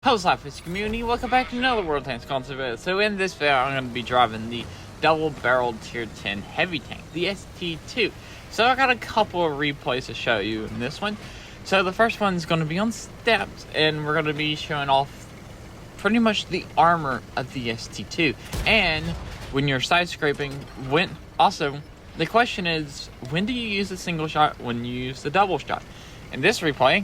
Hello Slapafish community, welcome back to another World Tanks console video. So in this video I'm going to be driving the double-barreled tier 10 heavy tank, the ST2. So I got a couple of replays to show you in this one. So the first one is going to be on steps, and we're going to be showing off pretty much the armor of the ST2. And when you're side scraping, also the question is, when do you use the single shot, when you use the double shot? In this replay,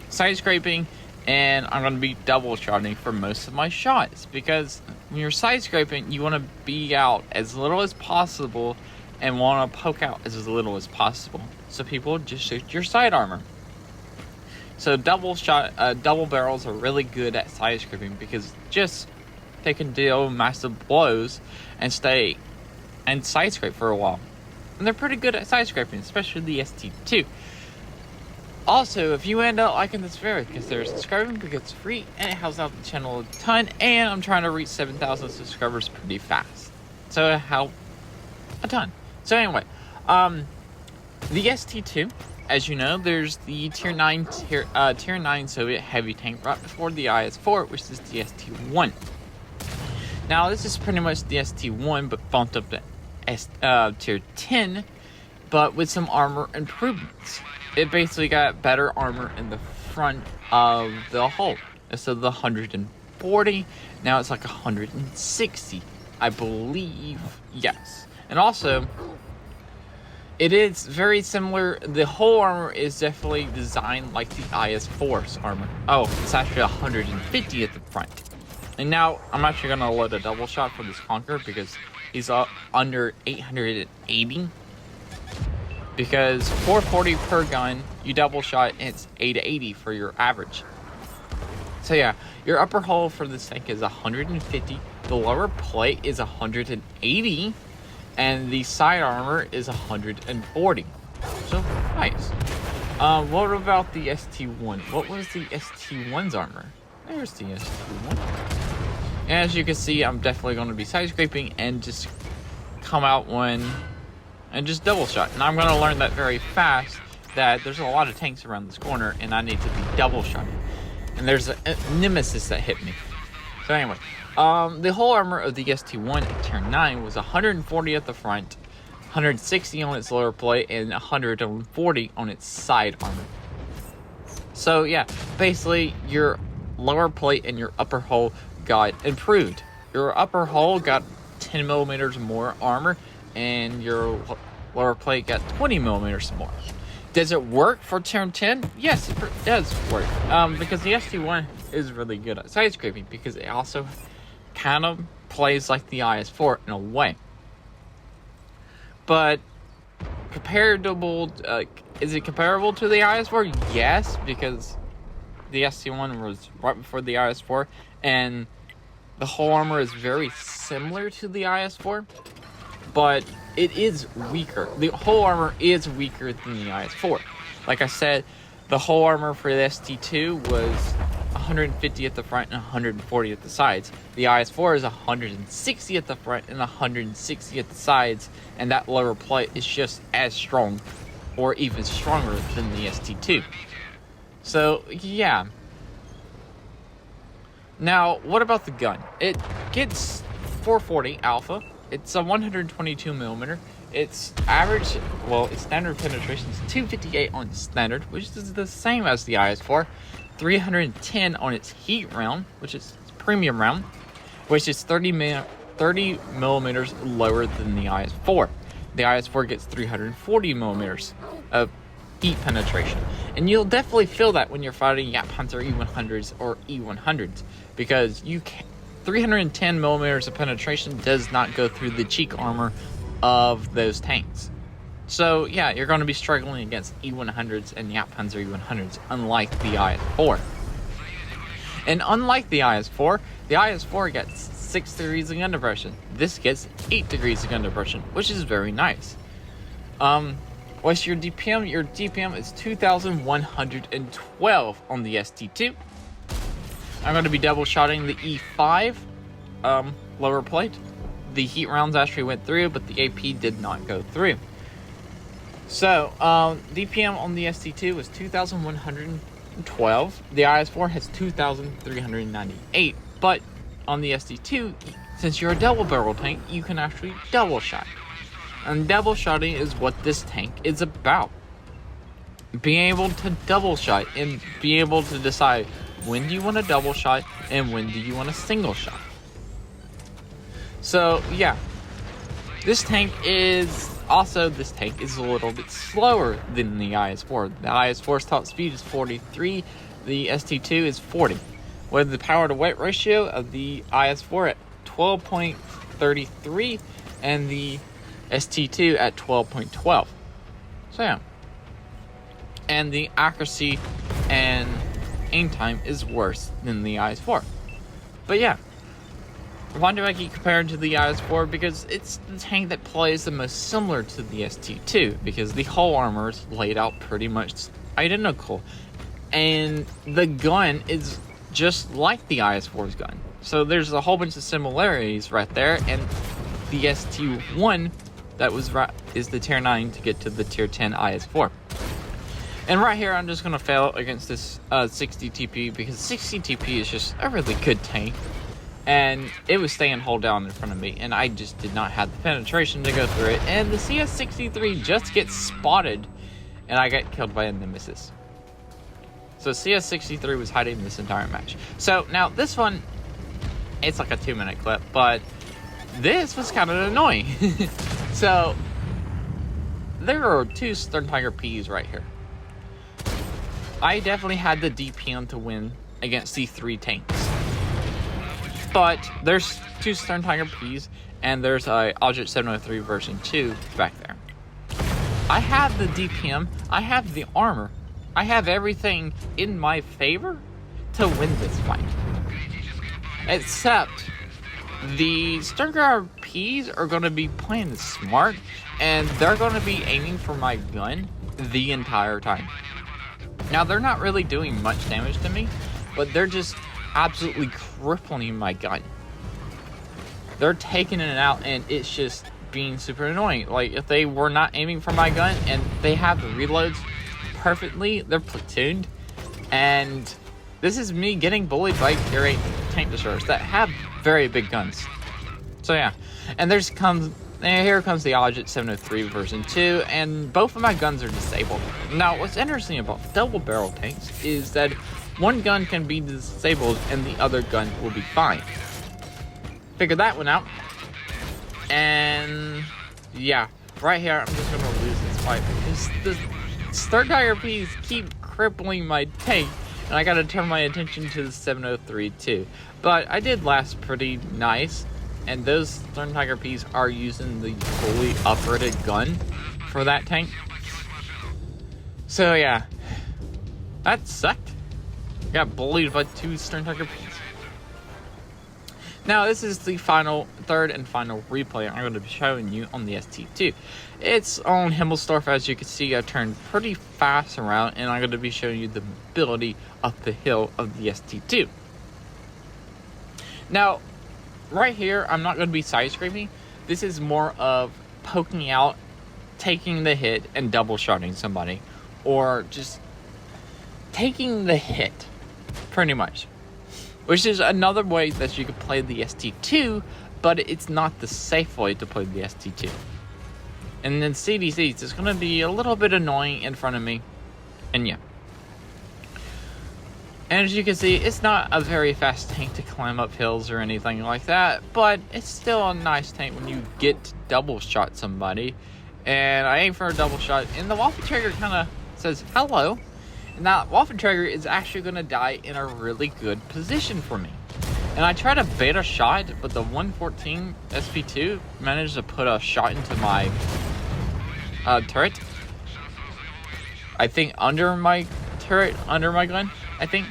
side scraping, and I'm going to be double shotting for most of my shots, because when you're side scraping, you want to be out as little as possible and want to poke out as little as possible, so people just shoot your side armor. So double barrels are really good at side scraping because they can deal massive blows and stay and side scrape for a while, and they're pretty good at side scraping, especially the ST2. Also, if you end up liking this video, consider subscribing because it's free and it helps out the channel a ton, and I'm trying to reach 7,000 subscribers pretty fast, so it helps a ton. So anyway, the ST2, as you know, there's the tier 9 Soviet heavy tank right before the IS-4, which is the ST1. Now this is pretty much the ST1 but bumped up to tier 10, but with some armor improvements. It basically got better armor in the front of the hull. Instead of the 140, now it's like 160, I believe. Yes. And also, it is very similar. The whole armor is definitely designed like the IS-4's armor. Oh, it's actually 150 at the front. And now, I'm actually going to load a double shot for this Conqueror because he's under 880. Because 440 per gun, you double shot, and it's 880 for your average. So yeah, your upper hull for this tank is 150, the lower plate is 180, and the side armor is 140. So nice. What about the ST1? What was the ST1's armor? There's the ST1. And as you can see, I'm definitely going to be side scraping and just come out and just double shot. And I'm going to learn that very fast, that there's a lot of tanks around this corner and I need to be double shotting. And there's a nemesis that hit me. So anyway, the whole armor of the ST1 at tier 9 was 140 at the front, 160 on its lower plate, and 140 on its side armor. So yeah, basically your lower plate and your upper hull got improved. Your upper hull got 10 millimeters more armor, and your lower plate got 20 millimeters more. Does it work for tier 10? Yes, it does work. Because the ST1 is really good at side scraping, because it also kind of plays like the IS-4 in a way. But is it comparable to the IS-4? Yes, because the ST1 was right before the IS-4, and the whole armor is very similar to the IS-4. But it is weaker. The whole armor is weaker than the IS-4. Like I said, the whole armor for the ST2 was 150 at the front and 140 at the sides. The IS-4 is 160 at the front and 160 at the sides, and that lower plate is just as strong or even stronger than the ST2. So, yeah. Now, what about the gun? It gets 440 alpha. It's a 122 millimeter. Its standard penetration is 258 on standard, which is the same as the IS-4. 310 on its heat round, which is premium round, which is 30 millimeters lower than the IS-4. The IS-4 gets 340 millimeters of heat penetration, and you'll definitely feel that when you're fighting Yap Hunter E100s or E100s, because 310 millimeters of penetration does not go through the cheek armor of those tanks. So yeah, you're going to be struggling against E100s and Yap Hunter E100s, unlike the IS-4. And unlike the IS-4 gets 6 degrees of gun depression. This gets 8 degrees of gun depression, which is very nice. What's your DPM? Your DPM is 2,112 on the ST2. I'm going to be double shotting the E5 lower plate. The heat rounds actually went through, but the AP did not go through. So, DPM on the ST2 was 2,112. 12. The IS-4 has 2,398. But on the ST2, since you're a double barrel tank, you can actually double shot. And double shotting is what this tank is about. Being able to double shot and be able to decide when do you want a double shot and when do you want a single shot. So yeah, this tank is a little bit slower than the IS-4. The IS-4's top speed is 43, the ST2 is 40, with the power to weight ratio of the IS-4 at 12.33 and the ST2 at 12.12. So yeah. And the accuracy and aim time is worse than the IS-4. But yeah, why do I keep comparing to the IS-4? Because it's the tank that plays the most similar to the ST2, because the hull armor is laid out pretty much identical. And the gun is just like the IS-4's gun. So there's a whole bunch of similarities right there, and the ST1 is the tier 9 to get to the tier 10 IS-4. And right here, I'm just going to fail against this 60 TP, because 60 TP is just a really good tank. And it was staying hold down in front of me, and I just did not have the penetration to go through it. And the CS63 just gets spotted, and I got killed by a Nemesis. So CS63 was hiding this entire match. So now this one, it's like a 2-minute clip, but this was kind of annoying. So there are 2 Stern Tiger Ps right here. I definitely had the DPM to win against the 3 tanks. But there's 2 Stern Tiger Ps, and there's a Object 703 version 2 back there. I have the DPM, I have the armor, I have everything in my favor to win this fight. Except the Stern Tiger Ps are going to be playing smart, and they're going to be aiming for my gun the entire time. Now, they're not really doing much damage to me, but they're just absolutely crippling my gun. They're taking it out, and it's just being super annoying. Like, if they were not aiming for my gun and they have the reloads perfectly, they're platooned, and this is me getting bullied by tier 8 tank destroyers that have very big guns. So yeah, and here comes the Object 703 version 2, and both of my guns are disabled. Now, what's interesting about double barrel tanks is that one gun can be disabled and the other gun will be fine. Figured that one out. And yeah, right here, I'm just gonna lose this fight because the Stern Tiger Ps keep crippling my tank, and I gotta turn my attention to the 703 too. But I did last pretty nice. And those Stern Tiger Ps are using the fully uprated gun for that tank. So yeah, that sucked. Got bullied by 2 Stern Tiger Ps. Now this is the third and final replay I'm going to be showing you on the ST2. It's on Himmelsdorf. As you can see, I turned pretty fast around, and I'm going to be showing you the mobility up the hill of the ST2. Now, right here, I'm not going to be side scraping. This is more of poking out, taking the hit, and double shotting somebody. Or just taking the hit, pretty much. Which is another way that you could play the ST2, but it's not the safe way to play the ST2. And then CDCs, it's going to be a little bit annoying in front of me. And yeah. And as you can see, it's not a very fast tank to climb up hills or anything like that, but it's still a nice tank when you get to double shot somebody. And I aim for a double shot, and the Waffen trigger kind of says hello. And that Waffen trigger is actually going to die in a really good position for me. And I tried to bait a shot, but the 114 SP2 managed to put a shot into my turret. I think under my turret, under my gun, I think.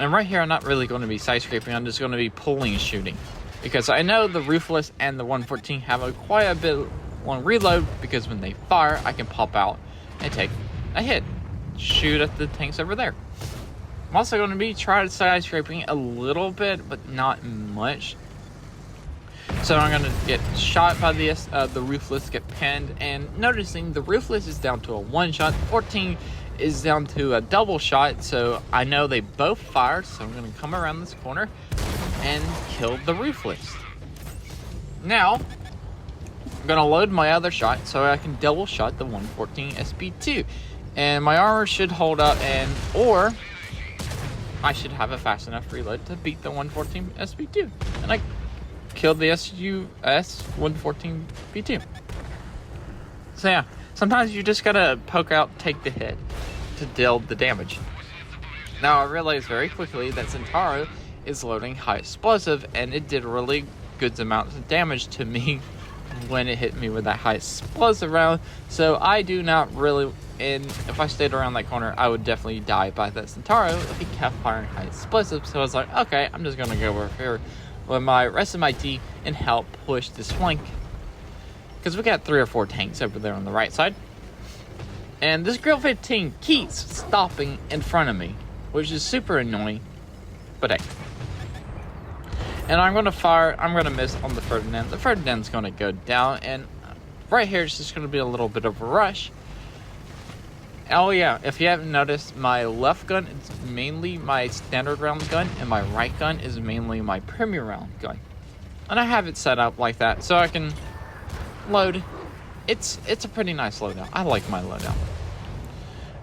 And right here, I'm not really going to be side scraping. I'm just going to be pulling and shooting, because I know the Ruthless and the 114 have quite a bit long reload, because when they fire, I can pop out and take a hit, shoot at the tanks over there. I'm also going to be trying side scraping a little bit, but not much. So I'm going to get shot by the Ruthless, get pinned, and noticing the Ruthless is down to a 1-shot. 14 is down to a double shot, so I know they both fired, so I'm going to come around this corner and kill the Ruthless. Now, I'm going to load my other shot so I can double shot the 114 SP2. And my armor should hold up, or I should have a fast enough reload to beat the 114 SP2. And I killed the SUS 114 B2. So yeah, sometimes you just gotta poke out, take the hit to deal the damage. Now I realized very quickly that Centauro is loading high explosive, and it did really good amounts of damage to me when it hit me with that high explosive round. So I do not really, and if I stayed around that corner, I would definitely die by that Centauro if he kept firing high explosives. So I was like, okay, I'm just gonna go over here with my rest of my team and help push this flank, because we got 3 or 4 tanks over there on the right side, and this Grill 15 keeps stopping in front of me, which is super annoying. But hey, and I'm going to fire. I'm going to miss on the Ferdinand. The Ferdinand's going to go down, and right here it's just going to be a little bit of a rush. Oh yeah, if you haven't noticed, my left gun is mainly my standard round gun, and my right gun is mainly my premier round gun. And I have it set up like that so I can load. It's a pretty nice loadout. I like my loadout.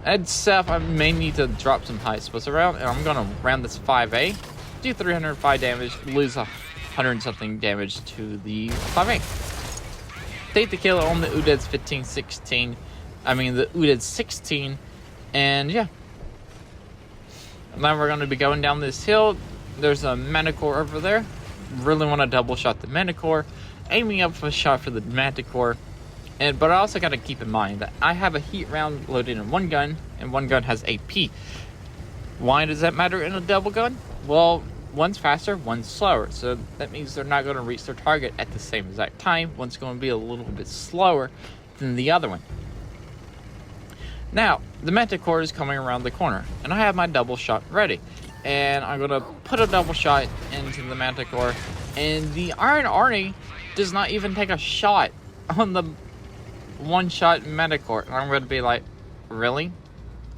And Seth, I may need to drop some high explosive around, and I'm gonna round this 5A, do 305 damage, lose 100 something damage to the 5A. Take the kill on the Uded's 15-16. I mean the Uded 16, and yeah. And then we're going to be going down this hill. There's a Manticore over there. Really want to double shot the Manticore, aiming up for a shot for the Manticore. But I also got to keep in mind that I have a heat round loaded in one gun, and one gun has AP. Why does that matter in a double gun? Well, one's faster, one's slower, so that means they're not going to reach their target at the same exact time. One's going to be a little bit slower than the other one. Now, the Manticore is coming around the corner, and I have my double shot ready. And I'm going to put a double shot into the Manticore, and the Iron Arnie does not even take a shot on the one-shot Manticore. And I'm going to be like, really?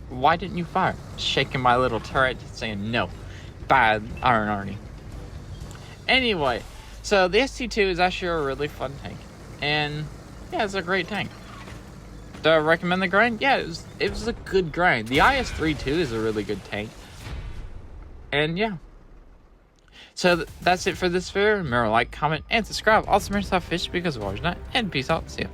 Why didn't you fire? Shaking my little turret, saying no. Bad Iron Arnie. Anyway, so the ST2 is actually a really fun tank. And yeah, it's a great tank. Do I recommend the grind? Yeah, it was a good grind. The IS-3 too is a really good tank. And yeah. So that's it for this video. Remember, like, comment, and subscribe. Also, remember Slapafish because of always not. And peace out. See ya.